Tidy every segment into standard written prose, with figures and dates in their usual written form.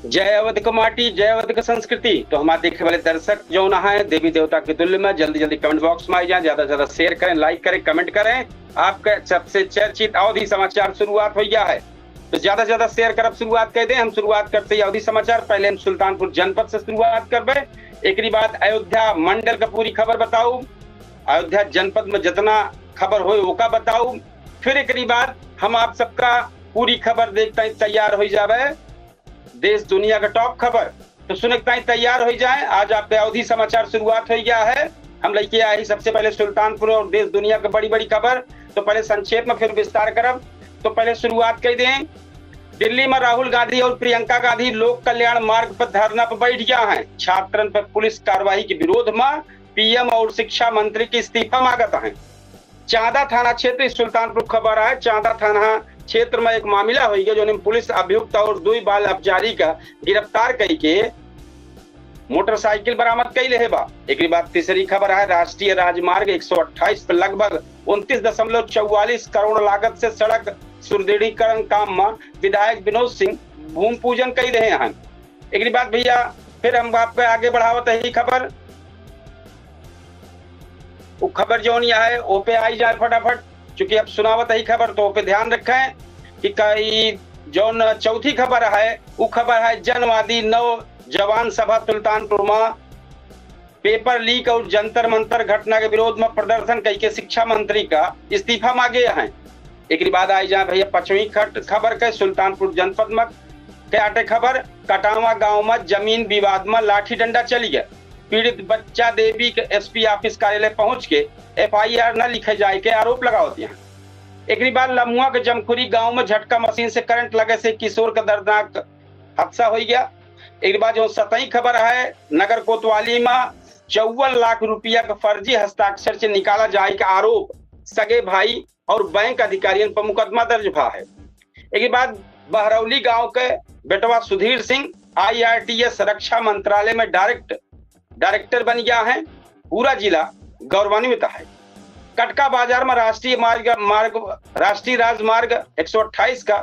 जय अवध का माटी, जय अवध का संस्कृति। तो हमारे देखने वाले दर्शक जो ना है देवी देवता के तुल्य में, जल्दी जल्दी कमेंट बॉक्स में आ जाए, ज्यादा से ज्यादा शेयर करें, लाइक करें, कमेंट करें। आपका सबसे चर्चित अवधी समाचार शुरुआत हो गया है, तो ज्यादा से ज्यादा शेयर कर। अब शुरुआत कर दें। हम शुरुआत करते हैं अवधी समाचार। पहले हम सुल्तानपुर जनपद से शुरुआत करबे, एक बाद अयोध्या मंडल का पूरी खबर बताऊ, अयोध्या जनपद में जितना खबर हो वो बताऊ, फिर एक बाद हम आप सबका पूरी खबर देखते हैं तैयार हो जावे, देश दुनिया का टॉप खबर। तो सुने तैयार हो जाए। आज आपके अवधि समाचार शुरुआत हो गया है। हम लेके आए सबसे पहले सुल्तानपुर और देश दुनिया की बड़ी बड़ी खबर। तो पहले संक्षेप में फिर विस्तार करब। तो पहले शुरुआत कर दें। दिल्ली में राहुल गांधी और प्रियंका गांधी लोक कल्याण मार्ग पर धरना पर बैठ गया है। छात्रन पर पुलिस कार्रवाई के विरोध में पीएम और शिक्षा मंत्री की इस्तीफा मांगता है। चांदा थाना क्षेत्र सुल्तानपुर खबर है। चांदा थाना क्षेत्र में एक मामला हो गया जो पुलिस अभियुक्त और 2 बाल अपचारी का गिरफ्तार करके मोटरसाइकिल बरामद कैले है बा। एक बात तीसरी खबर है। राष्ट्रीय राजमार्ग 128 पर लगभग 29.44 करोड़ लागत से सड़क सुदृढ़ीकरण काम में विधायक विनोद सिंह भूमि पूजन कर रहे हैं। एक बात भैया फिर हम आपको आगे बढ़ावत है खबर। वो खबर जो है वो पे आई जाए फटाफट, चूंकि अब सुनावत है खबर तो पे ध्यान रखें कि कई जो चौथी खबर है वो खबर है जनवादी नौजवान सभा सुल्तानपुर में पेपर लीक और जंतर मंतर घटना के विरोध में प्रदर्शन करके शिक्षा मंत्री का इस्तीफा मांगे हैं। एक बाद आई जाए भैया पश्चिमी खबर के सुल्तानपुर जनपद में क्या खबर। कटावा गांव में जमीन विवाद में लाठी डंडा चली गया। पीड़ित बच्चा देवी के एसपी ऑफिस कार्यालय पहुंच के एफआईआर न लिखे जाए के आरोप लगाते हैं। एक बार लमुआ के जमखुरी गांव में झटका मशीन से करंट लगे से किशोर का दर्दनाक हादसा हो गया। एक बार जो सतही खबर है नगर कोतवाली में 54 लाख रुपया का फर्जी हस्ताक्षर से निकाला जाए का आरोप सगे भाई और बैंक अधिकारियों पर मुकदमा दर्ज हुआ है। एक बाद बहरौली गांव के बेटवा सुधीर सिंह IRTS रक्षा मंत्रालय में डायरेक्टर बन गया है। पूरा जिला गौरवान्वित है। कटका बाजार में राष्ट्रीय राजमार्ग 128 का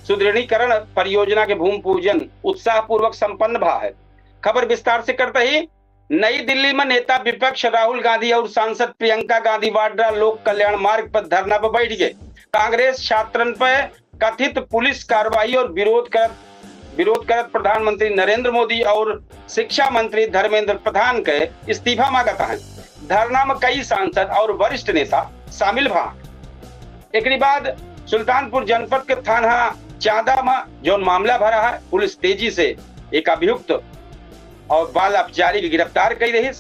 सुदृढ़ीकरण परियोजना के भूमि पूजन उत्साह पूर्वक संपन्न हुआ है। खबर विस्तार से करते ही नई दिल्ली में नेता विपक्ष राहुल गांधी और सांसद प्रियंका गांधी वाड्रा लोक कल्याण मार्ग पर धरना पर बैठ गए। कांग्रेस छात्रन पर कथित पुलिस कार्रवाई और विरोध करत प्रधानमंत्री नरेंद्र मोदी और शिक्षा मंत्री धर्मेंद्र प्रधान के इस्तीफा मांगता है। धरना में कई सांसद और वरिष्ठ नेता शामिल भा। एक बाद सुल्तानपुर जनपद के थाना चांदा में जो मामला भरा है, पुलिस तेजी से एक अभियुक्त और बाल अपचारी की गिरफ्तार कर रही।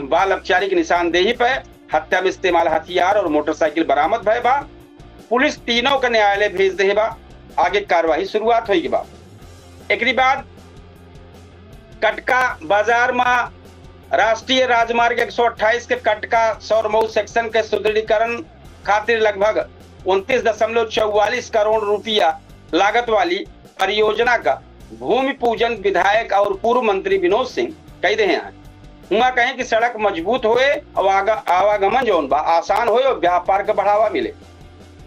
बाल अपचारी की निशानदेही पर हत्या में इस्तेमाल हथियार और मोटरसाइकिल बरामद भय बा। पुलिस तीनों का न्यायालय भेज दे बा। आगे कार्रवाई शुरुआत होगी बा। एक बाद कटका बाजार में राष्ट्रीय राजमार्ग 128 के कटका सौरमऊ सेक्शन के सुदृढ़ीकरण खातिर लगभग 29.44 करोड़ रुपया लागत वाली परियोजना का भूमि पूजन विधायक और पूर्व मंत्री विनोद सिंह कह रहे हैं। हुआ कहें कि सड़क मजबूत होए और आवागमन जो आसान होए और व्यापार का बढ़ावा मिले।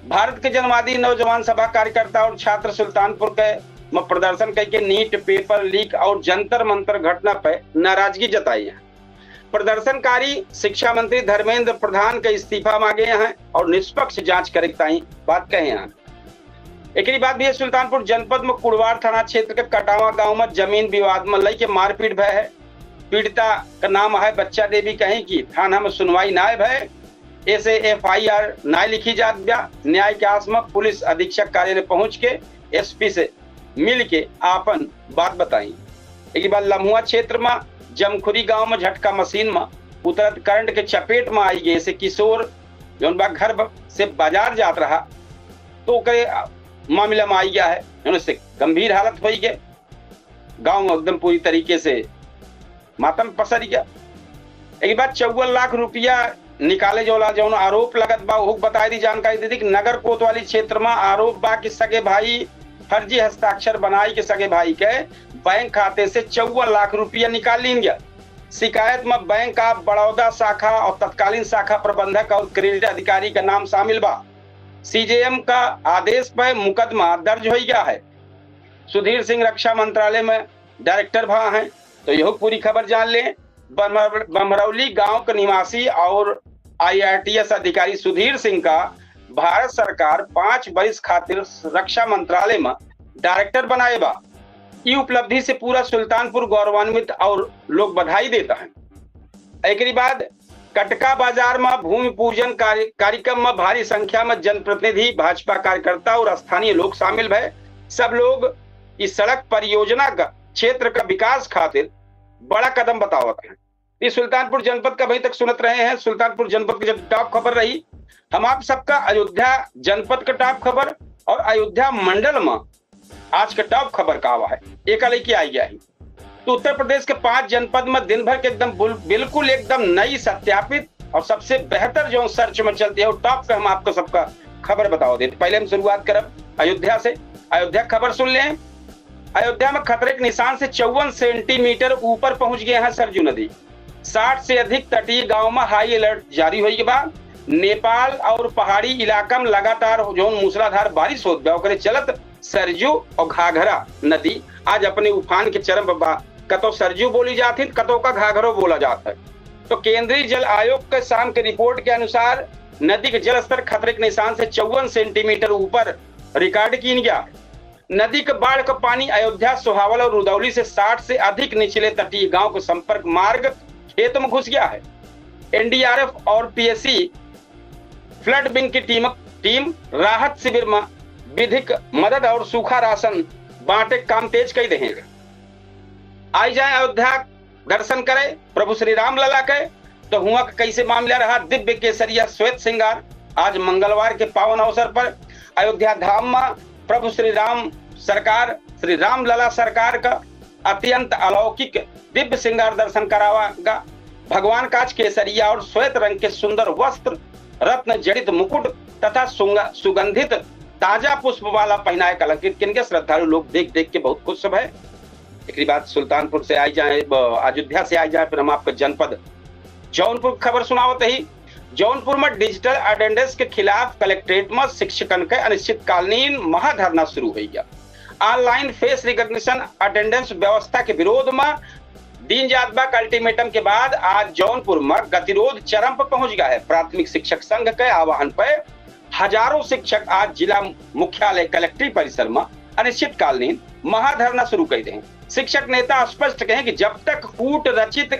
भारत के जनवादी नौजवान सभा कार्यकर्ता और छात्र सुल्तानपुर के में प्रदर्शन करके नीट पेपर लीक और जंतर मंतर घटना पर नाराजगी जताई है। प्रदर्शनकारी शिक्षा मंत्री धर्मेंद्र प्रधान के इस्तीफा मांगे हैं और निष्पक्ष जांच करे बात कहे हैं। एक बात भी है सुल्तानपुर जनपद में कुड़वार थाना क्षेत्र के कटावा गांव में जमीन विवाद में लई के मारपीट भय है। पीड़िता का नाम है बच्चा देवी। कहीं की थाना में सुनवाई नाय भय ऐसे FIR ना लिखी जात गया। न्याय के आस में पुलिस अधीक्षक कार्यालय पहुंच के SP से मिल के आपन बात बताई। एक बार लमुआ क्षेत्र में जमखुरी गांव में झटका मशीन में उतरत करंट के चपेट में आई गए से किशोर जो घर से बाजार जात रहा तो मामला में आई गया है। उससे गंभीर हालत हो गई। गांव एकदम पूरी तरीके से मातम पसर गया। एक बार 54 लाख रुपया निकाले जो आरोप लगत बा वो बताई दी जानकारी दी। नगर कोतवाली क्षेत्र में आरोप बा कि सगे भाई फर्जी हस्ताक्षर बनाई के सगे भाई के बैंक खाते से 54 लाख रुपया निकाल ली गया। शिकायत में बैंक ऑफ बड़ौदा शाखा और तत्कालीन शाखा प्रबंधक और क्रेडिट अधिकारी का नाम शामिल बा। CJM का आदेश पर मुकदमा दर्ज हो गया है। सुधीर सिंह रक्षा मंत्रालय में डायरेक्टर भा हैं। तो यह पूरी खबर जान लें। बमरौली गांव के निवासी और IRTS अधिकारी सुधीर सिंह का भारत सरकार 5 वर्ष खातिर रक्षा मंत्रालय में डायरेक्टर बनाए बा। ये उपलब्धि से पूरा सुल्तानपुर गौरवान्वित और लोग बधाई देता है। एक बाद कटका बाजार में भूमि पूजन कार्यक्रम में भारी संख्या में जनप्रतिनिधि, भाजपा कार्यकर्ता और स्थानीय लोग शामिल भय। सब लोग इस सड़क परियोजना का क्षेत्र का विकास खातिर बड़ा कदम बतावत है। इस सुल्तानपुर जनपद का अभी तक सुनत रहे हैं। सुल्तानपुर जनपद की जब टॉप खबर रही, हम आप सबका अयोध्या जनपद का टॉप खबर और अयोध्या मंडल में आज का टॉप खबर का आवा है। एक लेके आई गया है। तो उत्तर प्रदेश के 5 जनपद में दिन भर के एकदम बिल्कुल एकदम नई, सत्यापित और सबसे बेहतर जो सर्च में चलती है वो टॉप पे हम आपको सबका खबर बताओ देते। पहले हम शुरुआत करब अयोध्या से। अयोध्या खबर सुन लें। अयोध्या में खतरे के निशान से 54 सेंटीमीटर ऊपर पहुंच गए हैं सरजू नदी। 60 से अधिक तटीय गांव में हाई अलर्ट जारी हुई के बाद नेपाल और पहाड़ी इलाका में लगातार जो मूसलाधार बारिश होत बा चलत सरजू और घाघरा नदी आज अपने उफान के चरम पर बा। कतो सरजू बोली जाती, कतो का घाघरो बोला जाता है। तो केंद्रीय जल आयोग के शाम की रिपोर्ट के अनुसार नदी के जल स्तर खतरे के निशान से 54 सेंटीमीटर ऊपर रिकॉर्ड किया गया। नदी के बाढ़ का पानी अयोध्या, सोहावल और रुदौली से 60 से अधिक निचले तटीय गांव के संपर्क मार्ग खेत में घुस गया है। NDRF और PSC फ्लड विंग की टीम राहत शिविर में विधिक मदद और सूखा राशन बांटे काम तेज कर देंगे। आई जाए अयोध्या दर्शन करे प्रभु श्री राम लला के। तो हुआ कैसे मामला रहा। दिव्य केसरिया श्वेत श्रृंगार आज मंगलवार के पावन अवसर पर अयोध्या धाम में प्रभु श्री राम सरकार, श्री राम लला सरकार का अत्यंत अलौकिक दिव्य श्रृंगार दर्शन करावागा। भगवान का केसरिया और श्वेत रंग के सुंदर वस्त्र, रत्न जड़ित मुकुट तथा सुगंधित ताजा पुष्प वाला पहनाए कलंकित किनके श्रद्धालु लोग देख देख के बहुत खुश है। एक बात सुल्तानपुर से आई जाए, अयोध्या से आई जाए, फिर हम आपको जनपद जौनपुर खबर सुनावत ही। जौनपुर में डिजिटल अटेंडेंस के खिलाफ कलेक्ट्रेट में शिक्षकन के अनिश्चितकालीन महाधरना शुरू हो गया। ऑनलाइन फेस रिकॉग्निशन अटेंडेंस व्यवस्था के विरोध में दिन जातबा का अल्टीमेटम के बाद आज जौनपुर में गतिरोध चरम पर पहुंच गया है। प्राथमिक शिक्षक संघ के आह्वान पर हजारों शिक्षक आज जिला मुख्यालय कलेक्ट्री परिसर में अनिश्चितकालीन महाधरना शुरू कर दें। शिक्षक नेता स्पष्ट कहें कि जब तक कूट रचित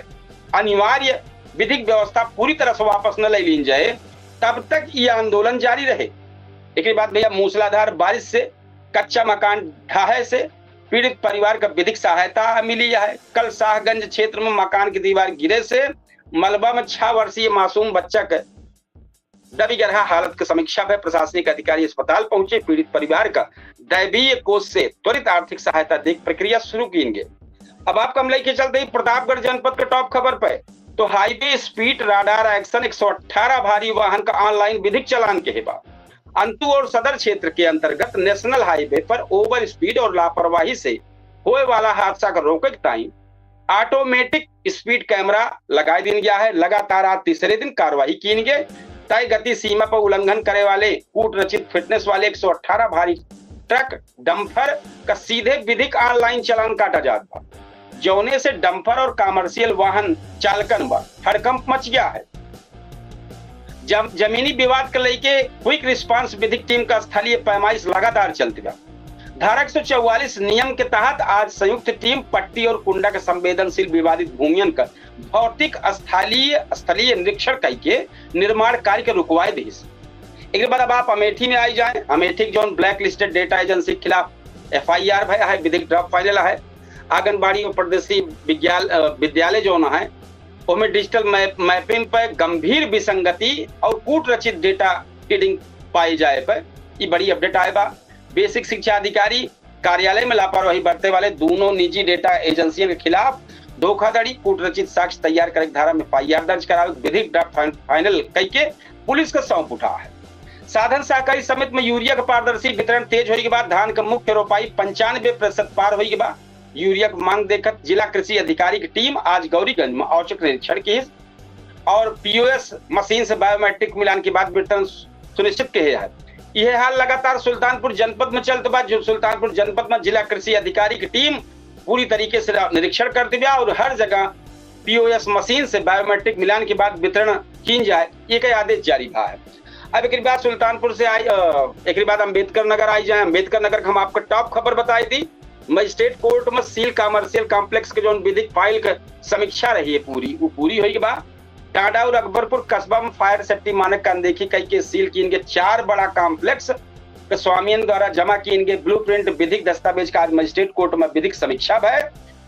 अनिवार्य विधिक व्यवस्था पूरी तरह से वापस न ले ली जाए तब तक ये आंदोलन जारी रहे। एक बात भैया, मूसलाधार बारिश से कच्चा मकान ढहाए से पीड़ित परिवार का विधिक सहायता मिली है। कल शाहगंज क्षेत्र में मकान की दीवार गिरे से मलबा में 6 वर्षीय मासूम बच्चा के दबी गरहा हालत की समीक्षा में प्रशासनिक अधिकारी अस्पताल पहुंचे। पीड़ित परिवार का दैवीय कोष से त्वरित आर्थिक सहायता देख प्रक्रिया शुरू की गई। अब आप कम लेके चलते ही प्रतापगढ़ जनपद के टॉप खबर पे। तो हाईवे स्पीड राडार एक्शन 118 भारी वाहन का ऑनलाइन विधिक चालान के बाद अंतु और सदर क्षेत्र के अंतर्गत नेशनल हाईवे पर ओवर स्पीड और लापरवाही से होने वाला हादसा को रोके टाइम ऑटोमेटिक स्पीड कैमरा लगा दिया गया है। लगातार आज तीसरे दिन कार्रवाई की गई। तय गति सीमा पर उल्लंघन करे वाले कूट रचित फिटनेस वाले 118 भारी ट्रक डंपर का सीधे विधिक ऑनलाइन चालान काटा जाता, जौने से डंपर और कमर्शियल वाहन चालकन पर हड़कंप मच गया है। जब जमीनी विवाद को लेके क्विक रिस्पांस विधिक टीम का स्थलीय पैमाइश लगातार चलती है। धारा 144 नियम के तहत आज संयुक्त टीम पट्टी और कुंडा के संवेदनशील विवादित भूमियन का भौतिक स्थलीय निरीक्षण करके निर्माण कार्य के रुकवाए दी। एक बार अब आप अमेठी में आई जाए। अमेठी जो ब्लैक लिस्टेड डेटा एजेंसी के खिलाफ FIR भया है, विधिक ड्राफ्ट फाइनल है। आंगनबाड़ी और प्रदेशी विद्यालय जो ना है उनमें डिजिटल मैपिंग पर गंभीर विसंगति और कूट रचित डेटा फीडिंग पाई जाए पर ये बड़ी अपडेट आए बा। बेसिक शिक्षा अधिकारी कार्यालय में लापरवाही बरतने वाले दोनों निजी डेटा एजेंसियों के खिलाफ धोखाधड़ी कूट रचित साक्ष्य तैयार कर धारा में FIR दर्ज करावे विधिक ड्राफ्ट फाइनल करके पुलिस का सौंप उठा है। साधन सहकारी समिति में यूरिया का पारदर्शी वितरण तेज होने के बाद धान का मुख्य रोपाई 95% पार होने के बाद यूरिया की मांग देखकर जिला कृषि अधिकारी की टीम आज गौरीगंज में औचक निरीक्षण की और POS मशीन से बायोमेट्रिक मिलान के बाद वितरण सुनिश्चित किया है। यह हाल लगातार सुल्तानपुर जनपद में चलते बा। जो सुल्तानपुर जनपद में जिला कृषि अधिकारी की टीम पूरी तरीके से निरीक्षण करती बा और हर जगह पीओएस मशीन से बायोमेट्रिक मिलान के बाद वितरण की जाए, एक आदेश जारी बा है। अब एक बाद सुल्तानपुर से आई, एक बाद अम्बेडकर नगर आई जाए। अम्बेडकर नगर हम आपको टॉप खबर बताई थी। मजिस्ट्रेट कोर्ट में सील कमर्शियल कॉम्प्लेक्स के जो विधिक फाइल का समीक्षा रही है वो पूरी हुई के बाद टांडा और अकबरपुर कस्बा में फायर सेफ्टी मानक का अनदेखी कई के सील की इनके 4 बड़ा कॉम्प्लेक्स के स्वामियों द्वारा जमा की इनके ब्लूप्रिंट विधिक दस्तावेज का आज मजिस्ट्रेट कोर्ट में विधिक समीक्षा है।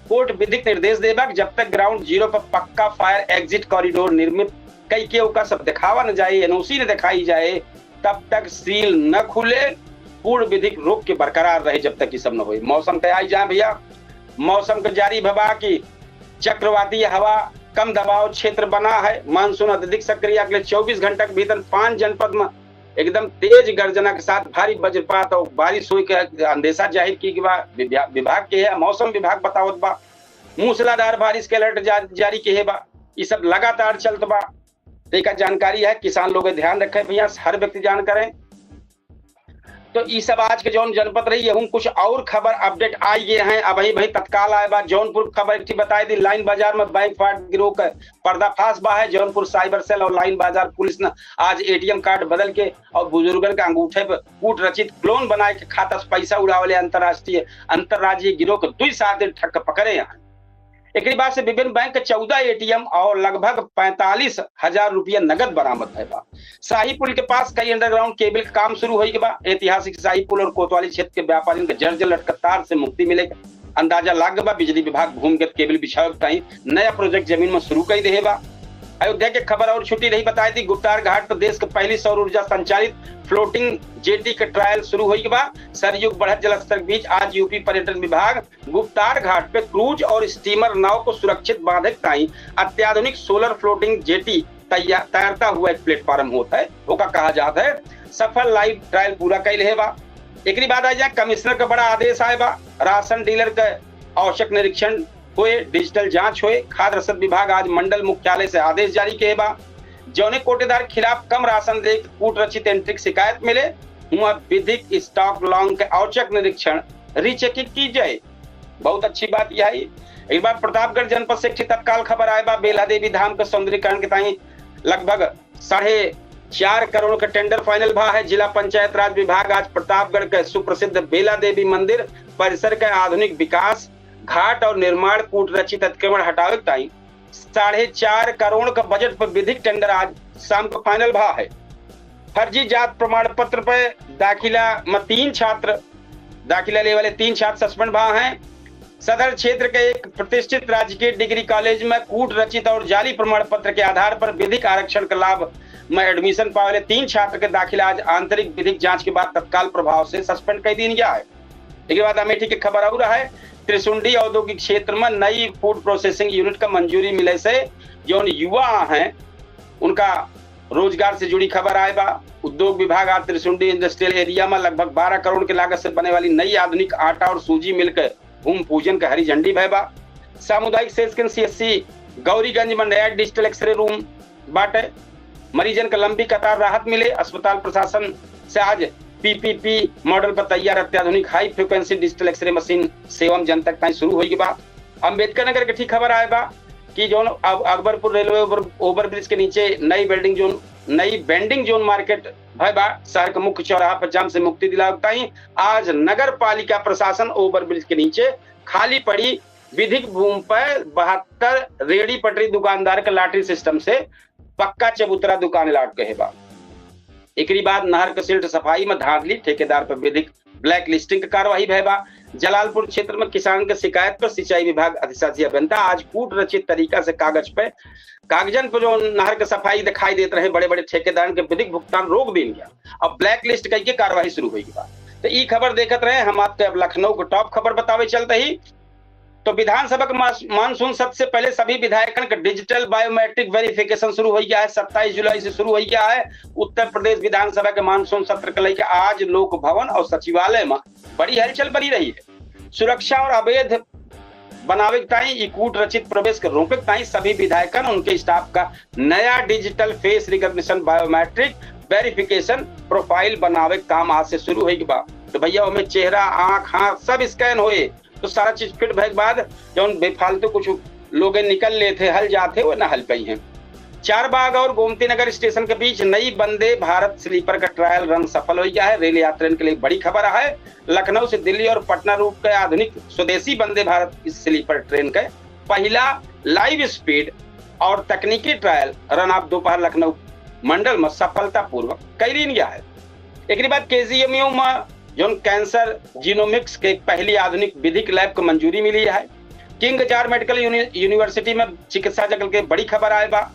कोर्ट विधिक निर्देश देगा जब तक ग्राउंड जीरो पर पक्का फायर एग्जिट कॉरिडोर निर्मित कई के का सब दिखावा न जाए, एनओसी न दिखाई जाए, तब तक सील न खुले, पूर्ण विधिक रोक के बरकरार रहे जब तक ये सब न हो। मौसम पे आई जाए भैया, मौसम का जारी भवा की चक्रवाती हवा कम दबाव क्षेत्र बना है। मानसून अत्यधिक सक्रिय अगले 24 घंटे के भीतर 5 जनपद में एकदम तेज गर्जना के साथ भारी वज्रपात और बारिश हुई के अंदेशा जाहिर की विभाग के है। मौसम विभाग बतावत बा मूसलाधार बारिश के अलर्ट जारी के है बा। ये सब लगातार चलत बा। एक जानकारी है, किसान लोग ध्यान रखें भैया, हर व्यक्ति जान करें। तो ये सब आज के जौन जनपद रही है। कुछ और खबर अपडेट आई गए हैं। अब भाई तत्काल आए बा जौनपुर खबर एक बताई दी। लाइन बाजार में बैंक फ्रॉड गिरोह का पर्दाफाश बा है। जौनपुर साइबर सेल और लाइन बाजार पुलिस ने आज एटीएम कार्ड बदल के और बुजुर्गन के अंगूठे पर कूट रचित क्लोन बनाए के खाता से पैसा उड़ावले अंतरराज्यीय गिरोह के 2 साथ ठक पकड़े हैं। एक बाद से विभिन्न बैंक के 14 एटीएम और लगभग 45,000 रुपया नगद बरामद है बा। शाही पुल के पास कई अंडरग्राउंड केबल का काम शुरू हुई के बाद ऐतिहासिक शाही पुल और कोतवाली क्षेत्र के व्यापारियों के जर्जर लटका तार से मुक्ति मिलेगा। अंदाजा लाग बा बिजली विभाग भूमिगत केबल बिछावे नया प्रोजेक्ट जमीन में शुरू कर दे बा। अयोध्या की खबर और छुट्टी नहीं बताई थी। गुप्तार घाट पर देश के पहली सौर ऊर्जा संचालित फ्लोटिंग जेटी का ट्रायल शुरू हुई के बाद सरयुग बढ़त जलस्तर के बीच आज यूपी पर्यटन विभाग गुप्तार घाट पे क्रूज और स्टीमर नाव को सुरक्षित बांधे ताई अत्याधुनिक सोलर फ्लोटिंग जेटी तैयारता हुआ एक प्लेटफॉर्म होता है ओका कहा जाता है। सफल लाइव ट्रायल पूरा कैल है बा। एक बाद आ जाए कमिश्नर का बड़ा आदेश आए बा। राशन डीलर का आवश्यक निरीक्षण हुए, डिजिटल जांच हुए। खाद्य रसद विभाग आज मंडल मुख्यालय से आदेश जारी किए बा। जौने कोटेदार खिलाफ कम राशन दे कूट रचित एंट्री की शिकायत मिले हुआ विधिक स्टॉक लॉन्ग के औचक निरीक्षण रीचेकिंग की जाए। बहुत अच्छी बात यह है। एक बार प्रतापगढ़ जनपद से तत्काल खबर आए बा। बेला देवी धाम के सौंदर्यीकरण के ताई लगभग 4.5 करोड़ का टेंडर फाइनल भा है। जिला पंचायत राज विभाग आज प्रतापगढ़ के सुप्रसिद्ध बेला देवी मंदिर परिसर के आधुनिक विकास, घाट और निर्माण कूट रचित अतिक्रमण हटावे ताई 4.5 करोड़ का बजट पर विधिक टेंडर आज शाम को फाइनल भा है। फर्जी जात प्रमाण पत्र पर दाखिला में 3 छात्र दाखिला ले वाले 3 छात्र सस्पेंड भा हैं। सदर क्षेत्र के एक प्रतिष्ठित राजकीय डिग्री कॉलेज में कूट रचित और जाली प्रमाण पत्र के आधार पर विधिक आरक्षण का लाभ में एडमिशन पाए वाले 3 छात्र के दाखिला आज आंतरिक विधिक जांच के बाद तत्काल प्रभाव से सस्पेंड कर दिया गया है। इसके बाद अमेठी की खबर और है। त्रिशुंडी औद्योगिक क्षेत्र में नई फूड प्रोसेसिंग यूनिट का मंजूरी मिले से जो युवा हैं उनका रोजगार से जुड़ी खबर आए बा। उद्योग विभाग आज त्रिशुंडी इंडस्ट्रियल एरिया में लगभग 12 करोड़ की लागत से बने वाली नई आधुनिक आटा और सूजी मिलकर भूमि पूजन का हरी झंडी भय बा। सामुदायिक सेल्स सीएससी गौरीगंज में नया डिजिटल एक्सरे रूम बांटे। मरीजन का लंबी कतार राहत मिले। अस्पताल प्रशासन से आज पीपीपी मॉडल पर तैयार अत्याधुनिक high frequency digital x-ray machine सेवा जनता तक शुरू होगी बा। अम्बेडकर नगर की ठीक खबर आए बा कि जो अकबरपुर रेलवे ओवरब्रिज के नीचे नई बेंडिंग जोन मार्केट भाई बा शहर के मुख्य चौराहा पर जाम से मुक्ति दिलाता ही आज नगर पालिका प्रशासन ओवरब्रिज के नीचे खाली पड़ी विधिक भूमि पर 72 रेडी पटरी दुकानदार के लॉटरी सिस्टम से पक्का चबूतरा दुकान लाट कहे बा। एक बाद नहर के सिल्ट सफाई में धांधली, ठेकेदार पर विधिक ब्लैक लिस्टिंग की कार्रवाई भय बा। जलालपुर क्षेत्र में किसान के शिकायत पर सिंचाई विभाग अधिशासी अभियंता आज कूट रचित तरीका से कागजन पर जो नहर के सफाई दिखाई देते रहे बड़े बड़े ठेकेदार के विधिक भुगतान रोक दिया गया। अब ब्लैक लिस्ट करके कार्रवाई शुरू हुई बा। तो ये खबर देखते रहे हम आपके। अब लखनऊ को टॉप खबर बतावे चलते ही तो विधानसभा के मानसून सत्र से पहले सभी विधायकों का डिजिटल बायोमेट्रिक वेरिफिकेशन शुरू हो गया है। 27 जुलाई से शुरू हो गया है। उत्तर प्रदेश विधानसभा के मानसून सत्र को लेकर आज लोक भवन और सचिवालय में बड़ी हलचल बनी रही है। सुरक्षा और अवैध बनावे ताई कूट रचित प्रवेश के रोके ताई सभी विधायकों उनके स्टाफ का नया digital face recognition biometric verification profile बनावे काम आज से शुरू होगी बा। तो भैया हमें चेहरा, आंख, हाथ सब स्कैन होए तो सारा चीज फिट भए के बाद जो बेफालतू कुछ लोग निकल लेते हल जाते वो न हल पाई हैं। चारबाग और गोमती नगर स्टेशन के बीच नई वंदे भारत स्लीपर का ट्रायल रन सफल हो गया है। रेल यात्रियों के लिए बड़ी खबर है। लखनऊ से दिल्ली और पटना रूट के आधुनिक स्वदेशी वंदे भारत स्लीपर ट्रेन का पहला लाइव स्पीड और तकनीकी ट्रायल रन ऑफ दोपहर लखनऊ मंडल में सफलतापूर्वक कैली गया है। एक बाद केजीएमयू में जो कैंसर जीनोमिक्स के पहली आधुनिक विधिक लैब को मंजूरी मिली है। किंग जार्ज मेडिकल यूनिवर्सिटी में चिकित्सा जगत के बड़ी खबर आए बा।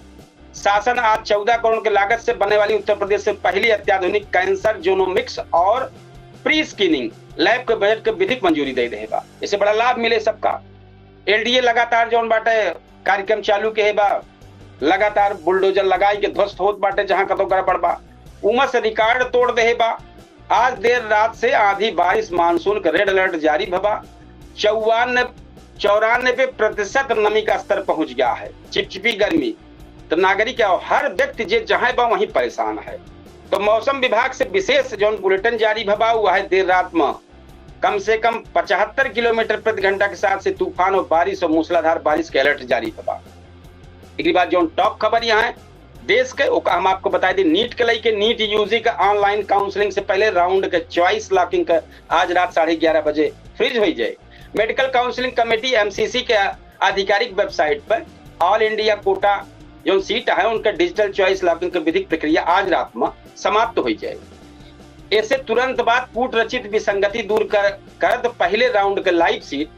शासन आज 14 करोड़ की लागत से बनने वाली उत्तर प्रदेश से पहली अत्याधुनिक कैंसर जीनोमिक्स और प्री स्क्रीनिंग लैब के बजट के विधिक मंजूरी दे रहे बा। इससे बड़ा लाभ मिले सबका। एलडीए लगातार जो बाटे कार्यक्रम चालू के बा, लगातार बुलडोजर लगाई के ध्वस्त होत बाटे जहां कतो गड़बड़ बा। उमस रिकॉर्ड तोड़ दे बा। आज देर रात से आधी बारिश, मानसून का रेड अलर्ट जारी भबा। 94% नमी का स्तर पहुंच गया है। चिपचिपी गर्मी तो नागरिक हर व्यक्ति जे जहां बा वहीं परेशान है। तो मौसम विभाग से विशेष जो बुलेटिन जारी भबा हुआ है देर रात में कम से कम 75 किलोमीटर प्रति घंटा के साथ से तूफान और बारिश और मूसलाधार बारिश के अलर्ट जारी भबा। एक बात जो टॉप खबर यहाँ है देश के हम आपको बता दें, नीट के लेके नीट यूजी का ऑनलाइन काउंसलिंग से पहले राउंड के चॉइस लॉकिंग का आज रात 11:30 बजे फ्रीज हो जाए। मेडिकल काउंसलिंग कमेटी एमसीसी के आधिकारिक वेबसाइट पर ऑल इंडिया कोटा जो सीट है उनका डिजिटल चॉइस लॉकिंग की विधिक प्रक्रिया आज रात में समाप्त हो जाए। इससे तुरंत बाद कूट रचित विसंगति दूर कर पहले राउंड के लाइव सीट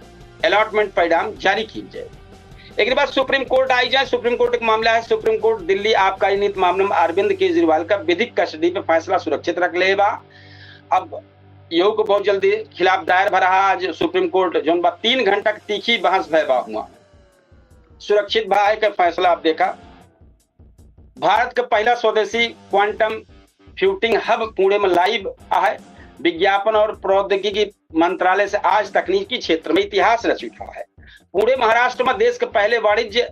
अलॉटमेंट परिणाम जारी की जाए। एक बाद सुप्रीम कोर्ट आई जाए। सुप्रीम कोर्ट का मामला है। सुप्रीम कोर्ट दिल्ली आबकारी नीति मामले में अरविंद केजरीवाल का विधिक कस्टडी पे फैसला सुरक्षित रख ले बा। अब योग को बहुत जल्दी खिलाफ दायर भरा आज सुप्रीम कोर्ट जो 3 घंटा तीखी बहस भयबा हुआ सुरक्षित भाई का फैसला। आप देखा भारत का पहला स्वदेशी क्वांटम फ्यूटिंग हब पुणे में लाइव है। विज्ञापन और प्रौद्योगिकी मंत्रालय से आज तकनीकी क्षेत्र में इतिहास रच उठा है। पुणे महाराष्ट्र में देश के पहले वाणिज्य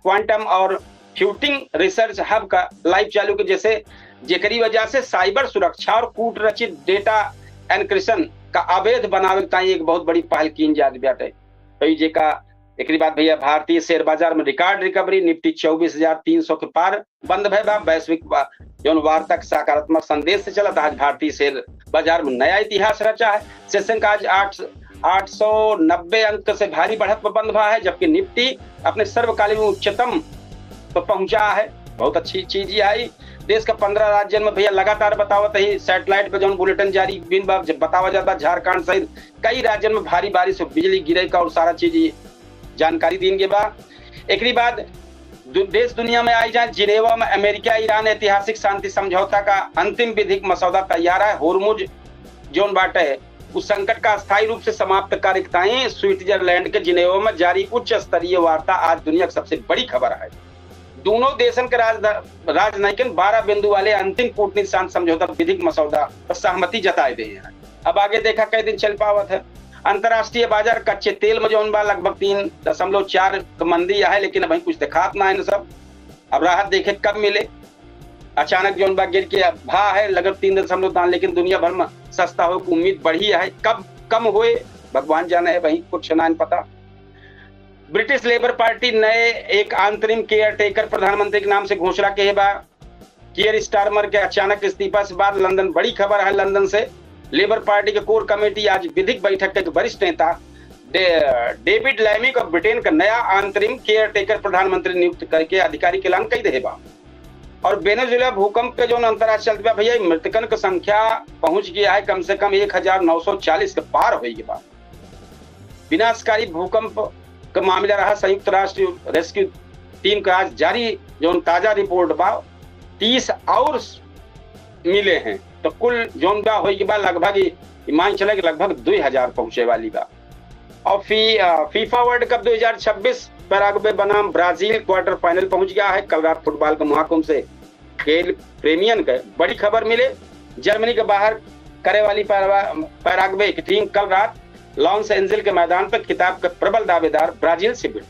क्वांटम और फ्यूटिंग रिसर्च हब का लाइव चालू के जैसे जेकरी वजह से साइबर सुरक्षा और कूट रचित डेटा एनक्रिप्शन का अवैध बनावे ताई एक बहुत बड़ी पहल की जाती बाटे। तो जे का एक बात भैया भारतीय शेयर बाजार में रिकॉर्ड रिकवरी। निफ्टी 24,300 के पार बंद भय बा। वैश्विक जो वार्ता सकारात्मक संदेश से चला आज भारतीय शेयर बाजार में नया इतिहास रचा है। सेशन का आज 890 अंक से भारी बढ़त पर बंद हुआ है, जबकि निफ्टी अपने सर्वकालीन उच्चतम पर पहुंचा है। बहुत अच्छी चीज ये आई। देश का 15 राज्यों में भैया लगातार बतावत ही सैटेलाइट पे जो बुलेटिन जारी बिन बतावा जाता। झारखंड सहित कई राज्यों में भारी बारिश और बिजली गिरे का और सारा चीज जानकारी दी बा। एक बाद देश दुनिया में आई जाए। जिनेवा में अमेरिका ईरान ऐतिहासिक शांति समझौता का अंतिम विधिक मसौदा तैयार है। होर्मुज जोन बाटे है उस संकट का अस्थायी रूप से समाप्त कार्यताएं स्विट्जरलैंड के जिनेवा में जारी उच्च स्तरीय वार्ता आज दुनिया की सबसे बड़ी खबर है। दोनों देशों के राजनयिकन 12 बिंदु वाले अंतिम कूटनीति शांति समझौता विधिक मसौदा पर सहमति जताए दे हैं। अब आगे देखा कई दिन चल पावत है। अंतरराष्ट्रीय बाजार कच्चे तेल में जो लगभग 3.4 मंदी है, लेकिन अभी कुछ दिखात ना है सब। अब राहत देखे कब मिले। अचानक जो गिर के भा है लगभग 3.3, लेकिन दुनिया भर में सस्ता हो की उम्मीद बढ़ी है। कब कम हुए भगवान जाने है, वही कुछ ना पता। ब्रिटिश लेबर पार्टी नए एक अंतरिम केयर टेकर प्रधानमंत्री के नाम से घोषणा के बा। कियर स्टारमर के अचानक इस्तीफा से बाद लंदन बड़ी खबर है। लंदन से लेबर पार्टी के कोर कमेटी आज विधिक बैठक के वरिष्ठ नेता डेविड लैमी को ब्रिटेन का नया अंतरिम केयर टेकर प्रधानमंत्री नियुक्त करके आधिकारिक ऐलान कर दे बा। और वेनेजुएला भूकंप के जो अंतर्राष्ट्रीय चलते भैया मृतकन की संख्या पहुंच गया है कम से कम 1940 के पार हो गई बा। विनाशकारी भूकंप का मामला रहा। संयुक्त राष्ट्र रेस्क्यू टीम का आज जारी जो ताजा रिपोर्ट बा 30 और मिले हैं। तो कुल जोन बा हो बा लगभग मान चले लगभग 2000 पहुंचे वाली बा। और फीफा वर्ल्ड कप 2026 पैराग्वे बनाम ब्राजील क्वार्टर फाइनल पहुंच गया है। कल रात फुटबॉल के महाकुंभ से खेल प्रेमियन के बड़ी खबर मिले। जर्मनी के बाहर करे वाली पैराग्वे की टीम कल रात लॉन्स एंजिल के मैदान पर खिताब के प्रबल दावेदार ब्राजील से भिड़ी।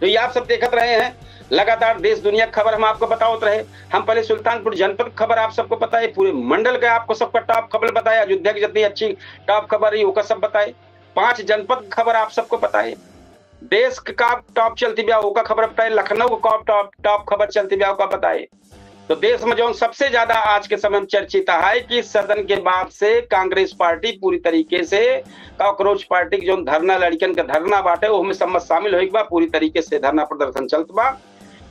तो ये आप सब देखते रहे हैं लगातार देश दुनिया की खबर हम आपको बताते रहे। हम पहले सुल्तानपुर जनपद की खबर आप सबको पता है, पूरे मंडल का आपको सबका टॉप खबर बताया, अयोध्या की जितनी अच्छी टॉप खबर रही वो सब बताए, 5 जनपद की खबर आप सबको पता है, देश का टॉप चलती ब्याह का खबर बताए, लखनऊ का टॉप खबर चलती ब्याह का बताए। तो देश में जो सबसे ज्यादा आज के समय में चर्चित है कि सदन के बाद से कांग्रेस पार्टी पूरी तरीके से कॉकरोच पार्टी की जो धरना लड़कन का धरना बाटे उसमें सब शामिल हो बा, पूरी तरीके से धरना प्रदर्शन चलत बा।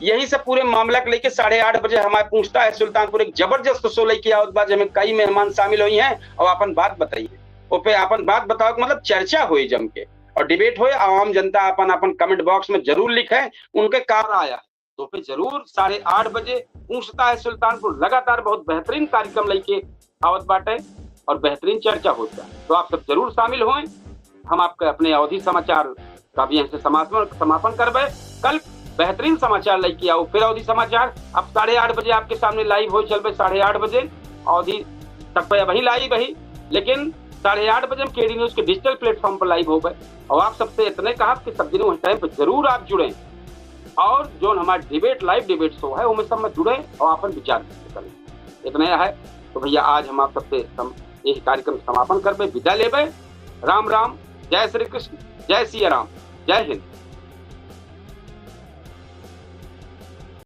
यही सब पूरे मामला के लेके 8:30 बजे हमारे पूछता है सुल्तानपुर एक जबरदस्त शो लेके आवत बा, जिसमें कई मेहमान शामिल हुई हैं और अपन बात बताइए, वो पे अपन बात बताओ, मतलब चर्चा हुई जम के और डिबेट हुए। आवाम जनता अपन अपन कमेंट बॉक्स में जरूर लिखे उनके कहा आया, तो फिर जरूर 8:30 बजे पूछता है सुल्तानपुर लगातार बहुत बेहतरीन कार्यक्रम लेके आवत बाटे और बेहतरीन चर्चा होता है। तो आप सब जरूर शामिल हों। हम आपके अपने अवधि समाचार का भी यहाँ से समापन करबे। कल बेहतरीन समाचार लेके आओ, फिर अवधि समाचार अब 8:30 बजे आपके सामने लाइव हो चल 8:30 बजे अवधि तक पे वही लाइव है, लेकिन 8:30 बजे हम केडी न्यूज के डिजिटल प्लेटफॉर्म पर लाइव हो गए। और आप सबसे इतने कहा कि सब दिनों टाइम पर जरूर आप जुड़े और जो हमारा डिबेट लाइव डिबेट शो है उनमें सब में जुड़े और अपन विचार करें। इतना है तो भैया आज हम आप सबसे एक कार्यक्रम समापन करबे, विदा लेबे। राम राम, जय श्री कृष्ण, जय सिया राम, जय हिंद।